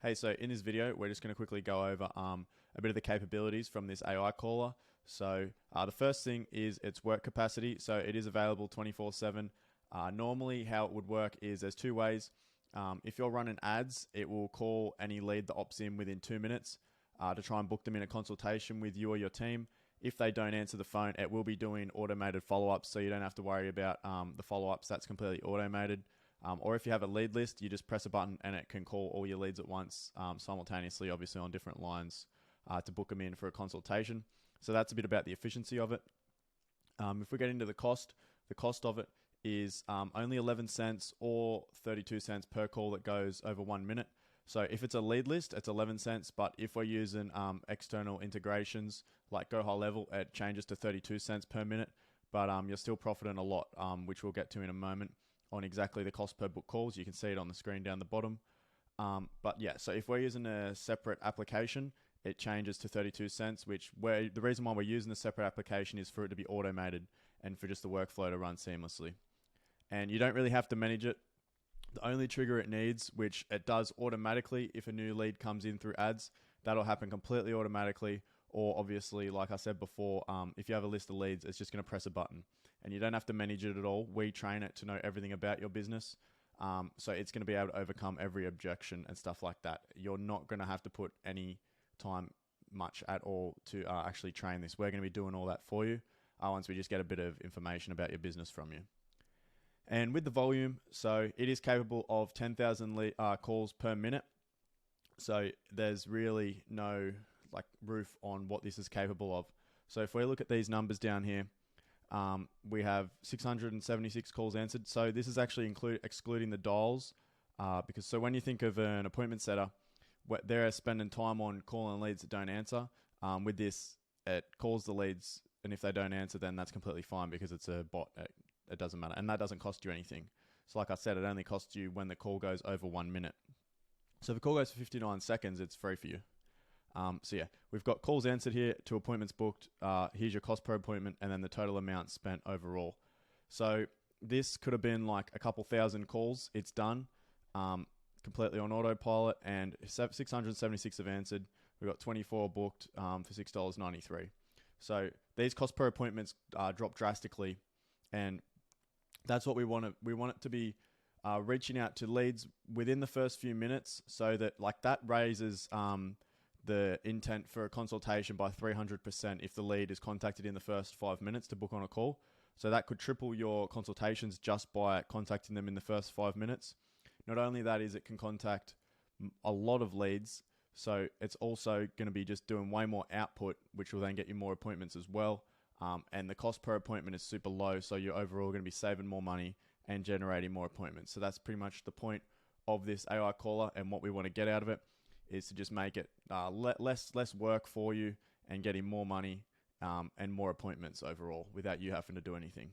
Hey, so in this video, we're just going to quickly go over a bit of the capabilities from this AI caller. So the first thing is its work capacity. So it is available 24/7. Normally, how it would work is there's two ways. If you're running ads, it will call any lead that opts in within 2 minutes to try and book them in a consultation with you or your team. If they don't answer the phone, it will be doing automated follow-ups, so you don't have to worry about the follow-ups. That's completely automated. Or if you have a lead list, you just press a button and it can call all your leads at once, simultaneously, obviously on different lines, to book them in for a consultation. So that's a bit about the efficiency of it. If we get into the cost of it is only 11 cents or 32 cents per call that goes over 1 minute. So if it's a lead list, it's 11 cents. But if we're using external integrations like Go High Level, it changes to 32 cents per minute. But you're still profiting a lot, which we'll get to in a moment on exactly the cost per book calls. You can see it on the screen down the bottom. But yeah, so if we're using a separate application, it changes to 32 cents, the reason why we're using the separate application is for it to be automated and for just the workflow to run seamlessly. And you don't really have to manage it. The only trigger it needs, which it does automatically if a new lead comes in through ads, that'll happen completely automatically. Or obviously, like I said before, if you have a list of leads, it's just going to press a button. And you don't have to manage it at all. We train it to know everything about your business. So it's going to be able to overcome every objection and stuff like that. You're not going to have to put any time much at all to actually train this. We're going to be doing all that for you once we just get a bit of information about your business from you. And with the volume, so it is capable of 10,000 calls per minute. So there's really no roof on what this is capable of. So if we look at these numbers down here, we have 676 calls answered. So this is actually excluding the dials, because so when you think of an appointment setter, they're spending time on calling leads that don't answer. With this, it calls the leads, and if they don't answer, then that's completely fine because it's a bot. It doesn't matter, and that doesn't cost you anything. So like I said, it only costs you when the call goes over 1 minute. So if the call goes for 59 seconds, it's free for you. So yeah, we've got calls answered here to appointments booked. Here's your cost per appointment and then the total amount spent overall. So this could have been like a couple thousand calls. It's done completely on autopilot, and 676 have answered. We've got 24 booked for $6.93. So these cost per appointments drop drastically, and that's what we want. We want it to be reaching out to leads within the first few minutes, so that that raises the intent for a consultation by 300% if the lead is contacted in the first 5 minutes to book on a call. So that could triple your consultations just by contacting them in the first 5 minutes. Not only that is it can contact a lot of leads, so it's also going to be just doing way more output, which will then get you more appointments as well. And the cost per appointment is super low, so you're overall going to be saving more money and generating more appointments. So that's pretty much the point of this AI caller, and what we want to get out of it is to just make it less work for you and getting more money and more appointments overall without you having to do anything.